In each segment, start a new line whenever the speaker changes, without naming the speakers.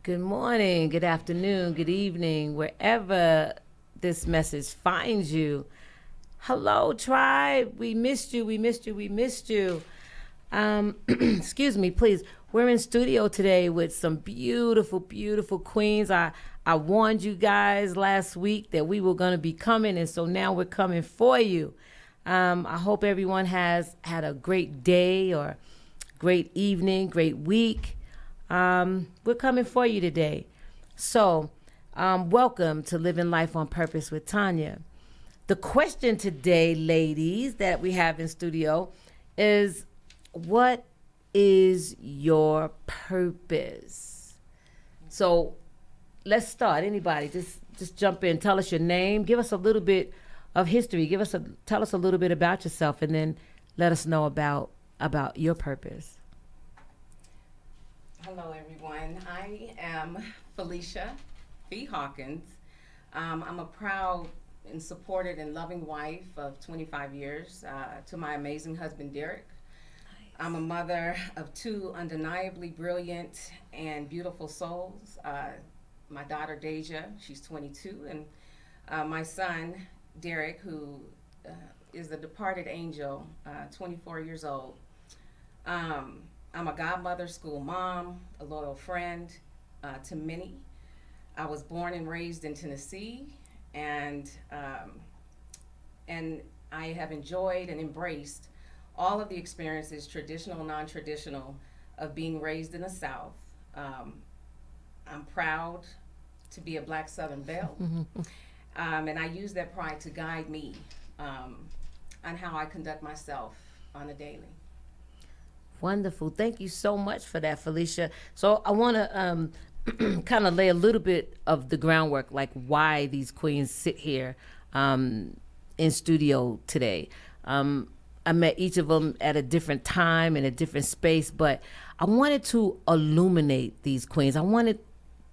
Good morning, good afternoon, good evening, wherever this message finds you. Hello, tribe. We missed you. We missed you. We missed you. Excuse me, please. We're in studio today with some beautiful, beautiful queens. I warned you guys last week that we were going to be coming, and so now we're coming for you. I hope everyone has had a great day or great evening, great week. We're coming for you today. So, welcome to Living Life on Purpose with Tonya. The question today, ladies, that we have in studio is, what is your purpose? So, let's start. Anybody, just jump in. Tell us your name. Give us a little bit of history. Tell us a little bit about yourself, and then let us know about your purpose.
Hello, everyone. I am Felicia B. Hawkins. I'm a proud and supported and loving wife of 25 years to my amazing husband, Derek. Nice. I'm a mother of two undeniably brilliant and beautiful souls. My daughter, Deja, she's 22, and my son, Derek, who is the departed angel, 24 years old. I'm a godmother, school mom, a loyal friend to many. I was born and raised in Tennessee, and I have enjoyed and embraced all of the experiences, traditional, non-traditional, of being raised in the South. I'm proud to be a Black Southern Belle, and I use that pride to guide me on how I conduct myself on a daily.
Wonderful. Thank you so much for that, Felicia. So I want to kind of lay a little bit of the groundwork, like why these queens sit here in studio today. I met each of them at a different time in a different space, but I wanted to illuminate these queens. I wanted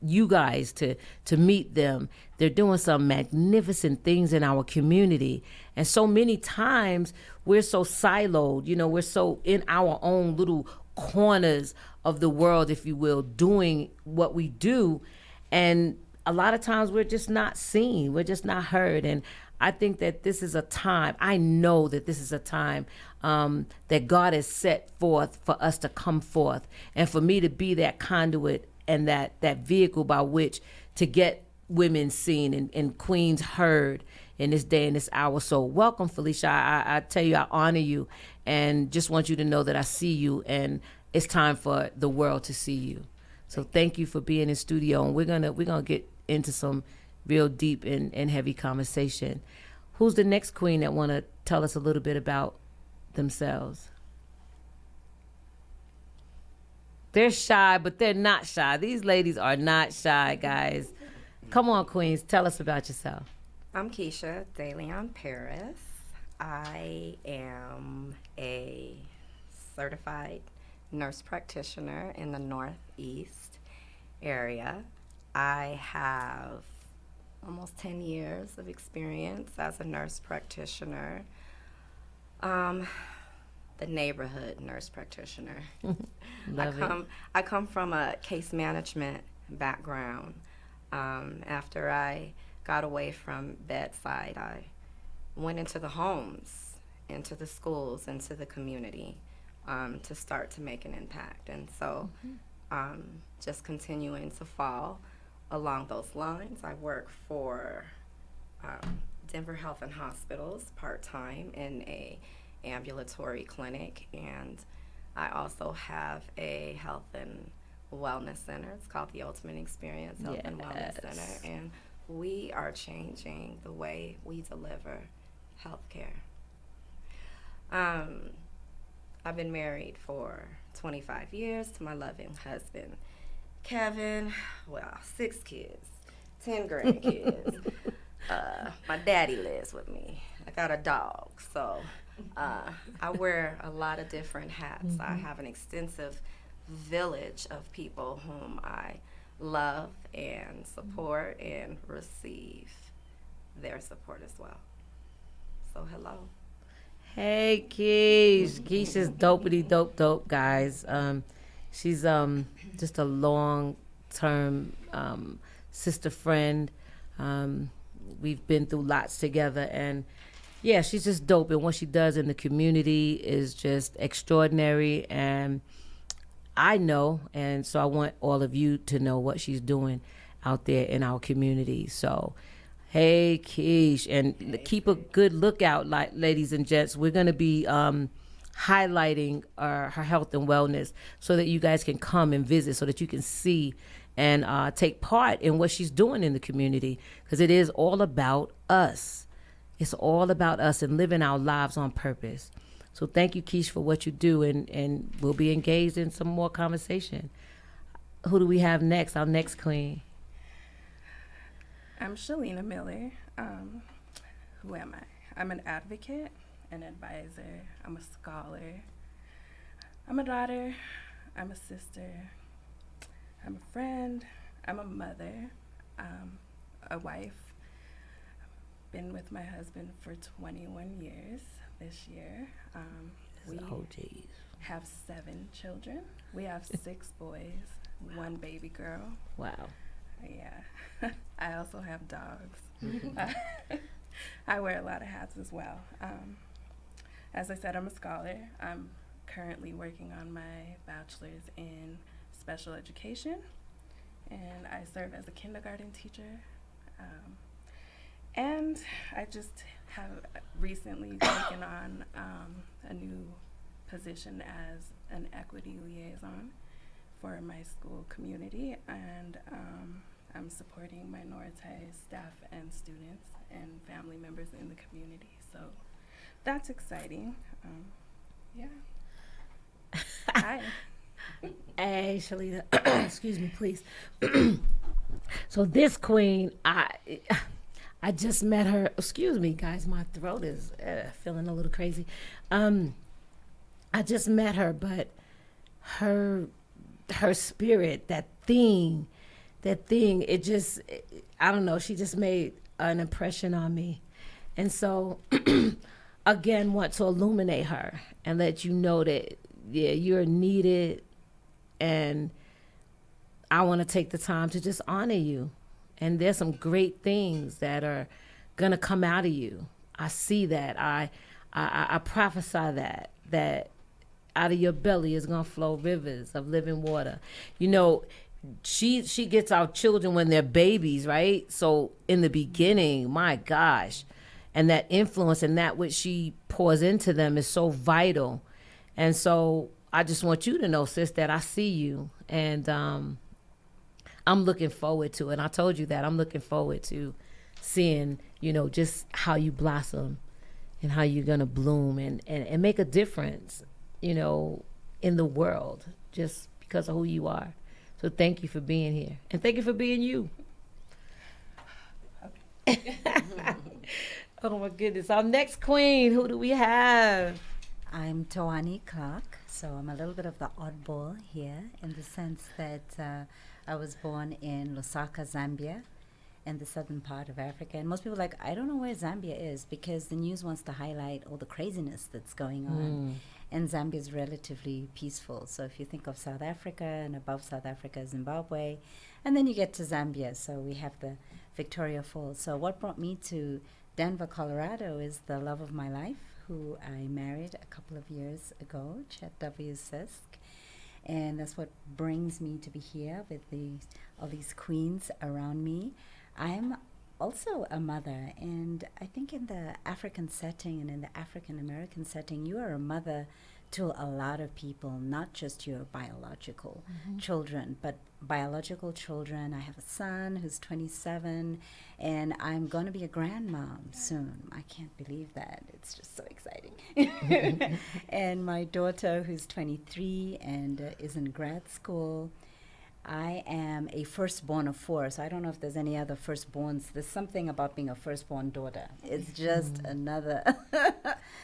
you guys to meet them. They're doing some magnificent things in our community. And so many times we're so siloed, we're so in our own little corners of the world, if you will, doing what we do. And a lot of times we're just not seen, we're just not heard. And I think that this is a time, I know that this is a time that God has set forth for us to come forth, and for me to be that conduit and that vehicle by which to get women seen and queens heard in this day and this hour. So welcome, Felicia. I tell you, I honor you, and just want you to know that I see you, and it's time for the world to see you. So thank you for being in studio, and we're gonna get into some real deep and heavy conversation. Who's the next queen that want to tell us a little bit about themselves? They're shy, but they're not shy. These ladies are not shy, guys. Come on, queens, tell us about yourself.
I'm Keisha De Leon Paris. I am a certified nurse practitioner in the Northeast area. I have almost 10 years of experience as a nurse practitioner. The neighborhood nurse practitioner. I come from a case management background. After I got away from bedside, I went into the homes, into the schools, into the community to start to make an impact. And so just continuing to fall along those lines. I work for Denver Health and Hospitals part-time in a ambulatory clinic, and I also have a health and wellness center. It's called the Ultimate Experience Health and Wellness Center, and we are changing the way we deliver healthcare. I've been married for 25 years to my loving husband, Kevin. Well, 6 kids, 10 grandkids. My daddy lives with me. I got a dog, so I wear a lot of different hats. I have an extensive village of people whom I love and support and receive their support as well. So hello.
Hey, Keisha's dopey dope, guys. She's just a long-term sister friend. We've been through lots together, and yeah, she's just dope. And what she does in the community is just extraordinary. And I know, and so I want all of you to know what she's doing out there in our community. So, hey, Keish, and keep a good lookout, like ladies and gents. We're gonna be highlighting her health and wellness so that you guys can come and visit, so that you can see and take part in what she's doing in the community, because it is all about us. It's all about us and living our lives on purpose. So thank you, Keish, for what you do, and we'll be engaged in some more conversation. Who do we have next? Our next queen.
I'm Selena Miller. Who am I? I'm an advocate, an advisor. I'm a scholar. I'm a daughter. I'm a sister. I'm a friend. I'm a mother. A wife. Been with my husband for 21 years this year. We have 7 children. We have 6 boys, 1 baby girl.
Wow.
Yeah. I also have dogs. I wear a lot of hats as well. As I said, I'm a scholar. I'm currently working on my bachelor's in special education, and I serve as a kindergarten teacher. And I just have recently taken on a new position as an equity liaison for my school community, and I'm supporting minority staff and students and family members in the community. So that's exciting. Yeah. Hi.
Hey, Shalita. Excuse me, please. So this queen, I just met her. Excuse me, guys. My throat is feeling a little crazy. I just met her, but her spirit, that thing, it just, I don't know. She just made an impression on me, and so again, want to illuminate her and let you know that yeah, you're needed, and I want to take the time to just honor you. And there's some great things that are gonna come out of you. I see that. I prophesy that out of your belly is gonna flow rivers of living water. You know, she gets our children when they're babies, right? So in the beginning, my gosh, and that influence and that which she pours into them is so vital. And so I just want you to know, sis, that I see you, and I'm looking forward to it. And I told you that I'm looking forward to seeing, you know, just how you blossom and how you're going to bloom and make a difference, you know, in the world just because of who you are. So thank you for being here. And thank you for being you. Oh, my goodness. Our next queen, who do we have?
I'm Tawani Clark, so I'm a little bit of the oddball here in the sense that I was born in Lusaka, Zambia, in the southern part of Africa. And most people are like, I don't know where Zambia is, because the news wants to highlight all the craziness that's going on. And Zambia is relatively peaceful. So if you think of South Africa, and above South Africa, Zimbabwe, and then you get to Zambia. So we have the Victoria Falls. So what brought me to Denver, Colorado is the love of my life, who I married a couple of years ago, Chet W. Sisk. And that's what brings me to be here with all these queens around me. I'm also a mother, and I think in the African setting and in the African American setting, you are a mother to a lot of people, not just your biological children, but biological children. I have a son who's 27, and I'm going to be a grandmom soon. I can't believe that. It's just so exciting. And my daughter who's 23 and is in grad school. I am a firstborn of 4, so I don't know if there's any other firstborns. There's something about being a firstborn daughter. It's just another,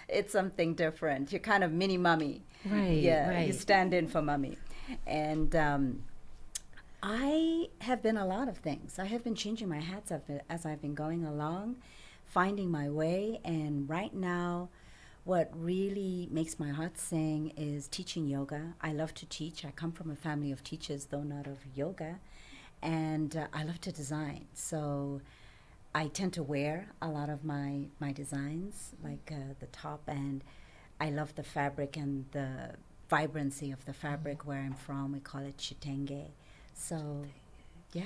it's something different. You're kind of mini mummy.
Right,
yeah,
right.
You stand in for mummy. And I have been a lot of things. I have been changing my hats as I've been going along, finding my way. And right now, what really makes my heart sing is teaching yoga. I love to teach. I come from a family of teachers, though not of yoga. And I love to design. So I tend to wear a lot of my designs, like the top, and I love the fabric and the vibrancy of the fabric where I'm from. We call it chitenge. So yeah,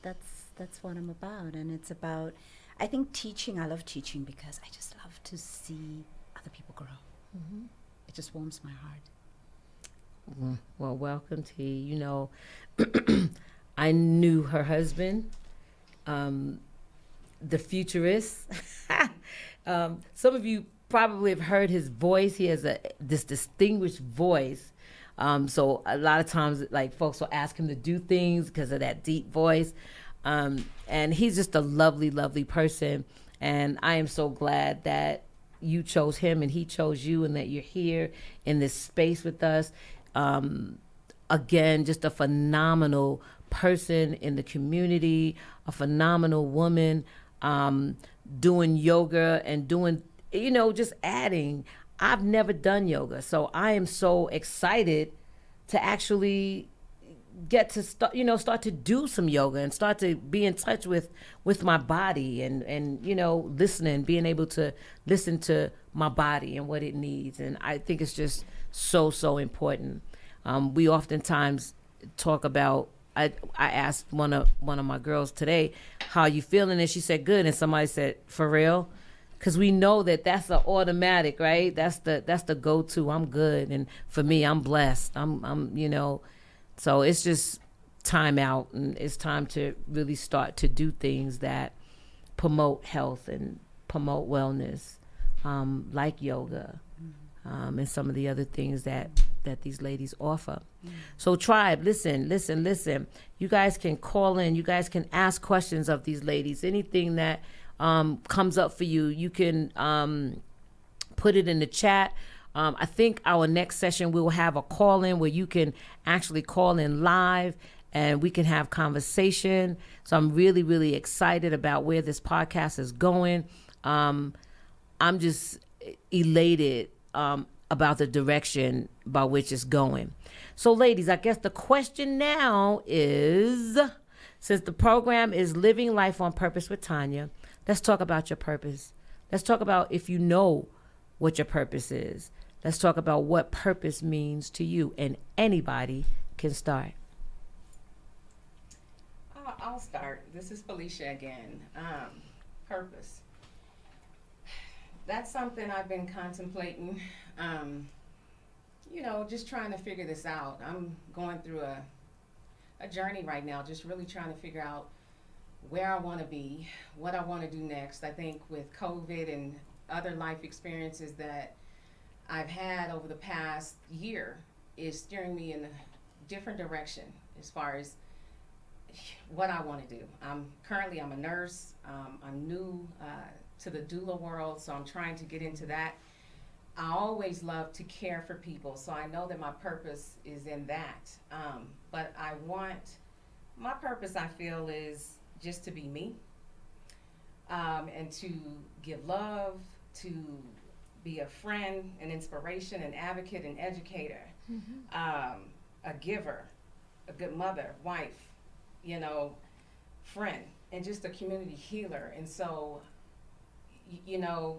that's what I'm about. And it's about, I think teaching, I love teaching because I just love to see other people grow. It just warms my heart.
Well, welcome, T. You know, I knew her husband, the futurist. Some of you probably have heard his voice. He has this distinguished voice. So a lot of times, like, folks will ask him to do things because of that deep voice. And he's just a lovely, lovely person. And I am so glad that you chose him and he chose you, and that you're here in this space with us. Again, just a phenomenal person in the community, a phenomenal woman, doing yoga and doing, you know, just adding. I've never done yoga, so I am so excited to actually get to start to do some yoga and start to be in touch with my body and you know, being able to listen to my body and what it needs. And I think it's just so important. We oftentimes talk about, I asked one of my girls today, how you feeling? And she said, good. And somebody said, for real? Because we know that's an automatic, right? That's the go-to. I'm good. And for me, I'm blessed. I'm you know, so it's just time out, and it's time to really start to do things that promote health and promote wellness, like yoga, and some of the other things that these ladies offer. So tribe, listen. You guys can call in. You guys can ask questions of these ladies. Anything that comes up for you, you can put it in the chat. I think our next session we will have a call in where you can actually call in live and we can have conversation. So I'm really, really excited about where this podcast is going. I'm just elated about the direction by which it's going. So ladies, I guess the question now is, since the program is Living Life on Purpose with Tonya, let's talk about your purpose. Let's talk about if you know what your purpose is. Let's talk about what purpose means to you, and anybody can start.
I'll start. This is Felicia again. Purpose. That's something I've been contemplating. You know, just trying to figure this out. I'm going through a journey right now, just really trying to figure out where I want to be, what I want to do next. I think with COVID and other life experiences that I've had over the past year is steering me in a different direction as far as what I want to do. I'm a nurse. I'm new to the doula world, so I'm trying to get into that. I always love to care for people, so I know that my purpose is in that. But my purpose, I feel, is just to be me, and to give love, to be a friend, an inspiration, an advocate, an educator, a giver, a good mother, wife, you know, friend, and just a community healer. And so, you know,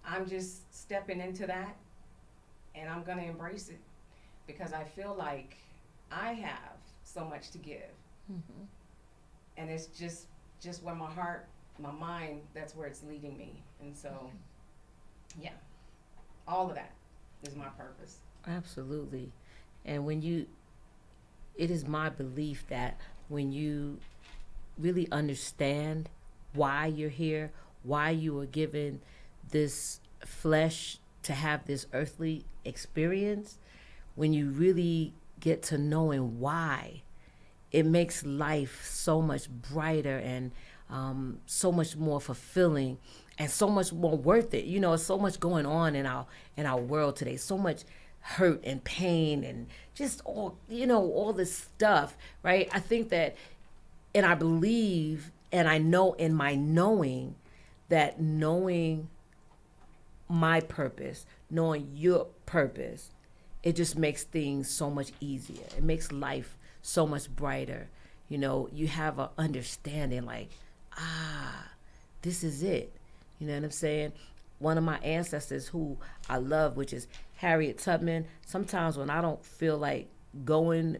I'm just stepping into that, and I'm going to embrace it because I feel like I have so much to give. And it's just where my heart, my mind, that's where it's leading me. And so, yeah, all of that is my purpose.
Absolutely. And it is my belief that when you really understand why you're here, why you were given this flesh to have this earthly experience, when you really get to knowing why, it makes life so much brighter and so much more fulfilling and so much more worth it. You know, so much going on in our world today, so much hurt and pain and just all this stuff, right? I think that, and I believe, and I know in my knowing that knowing my purpose, knowing your purpose, it just makes things so much easier. It makes life so much brighter. You know, you have an understanding like, this is it. You know what I'm saying? One of my ancestors who I love, which is Harriet Tubman, sometimes when I don't feel like going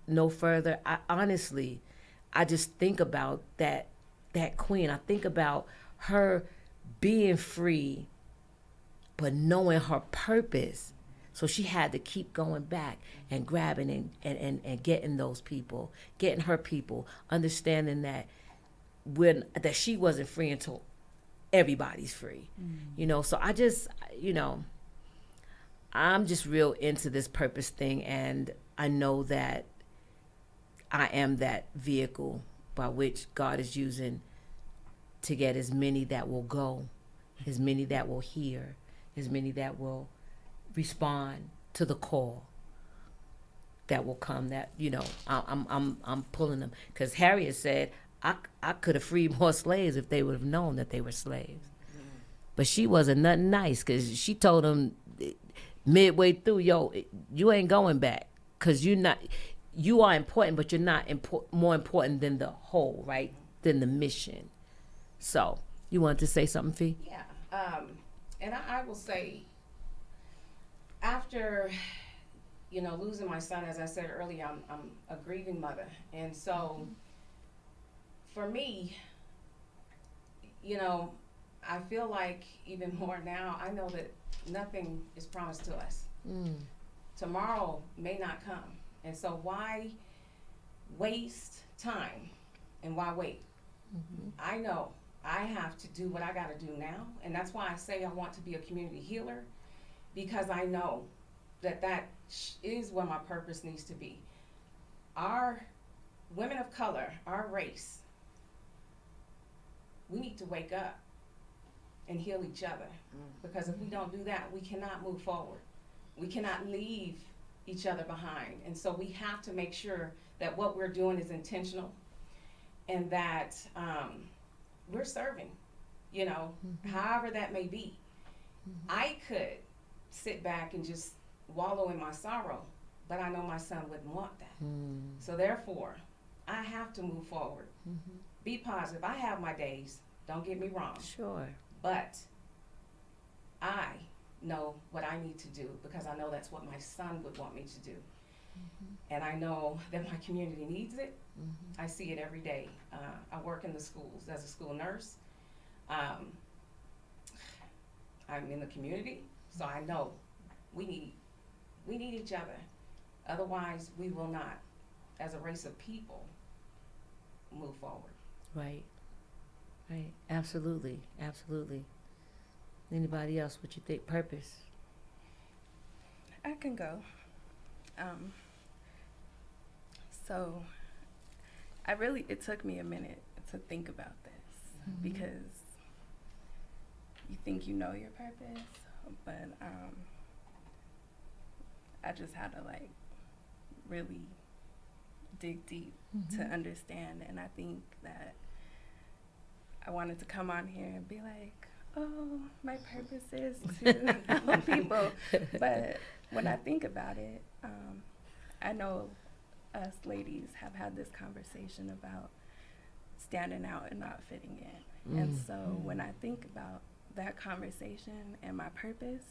no further, I just think about that queen. I think about her being free, but knowing her purpose. So she had to keep going back and grabbing and getting those people, getting her people, understanding that that she wasn't free until everybody's free. You know, so I just, I'm just real into this purpose thing, and I know that I am that vehicle by which God is using to get as many that will go, as many that will hear, as many that will respond to the call that will come. That I'm pulling them, because Harriet said I could have freed more slaves if they would have known that they were slaves. But she wasn't nothing nice, because she told them midway through, yo, you ain't going back, because you are important, but you're not more important than the whole, right? Than the mission. So you wanted to say something, Fee?
Yeah. And I will say, after losing my son, as I said earlier, I'm a grieving mother, and so for me, I feel like even more now, I know that nothing is promised to us. Tomorrow may not come, and so why waste time, and why wait? I know I have to do what I got to do now, and that's why I say I want to be a community healer, because I know that is where my purpose needs to be. Our women of color, our race, we need to wake up and heal each other, because if we don't do that, we cannot move forward. We cannot leave each other behind, and so we have to make sure that what we're doing is intentional, and that we're serving, however that may be. I could sit back and just wallow in my sorrow, but I know my son wouldn't want that. So therefore, I have to move forward. Be positive. I have my days, don't get me wrong.
Sure.
But I know what I need to do, because I know that's what my son would want me to do. And I know that my community needs it. I see it every day. I work in the schools as a school nurse. I'm in the community, so I know we need each other. Otherwise, we will not, as a race of people, move forward.
Right. Absolutely. Anybody else? What you think? Purpose?
I can go. So it took me a minute to think about this, because you think you know your purpose, but I just had to really dig deep to understand. And I think that I wanted to come on here and be like, oh, my purpose is to help people. But when I think about it, I know us ladies have had this conversation about standing out and not fitting in. And so when I think about that conversation and my purpose,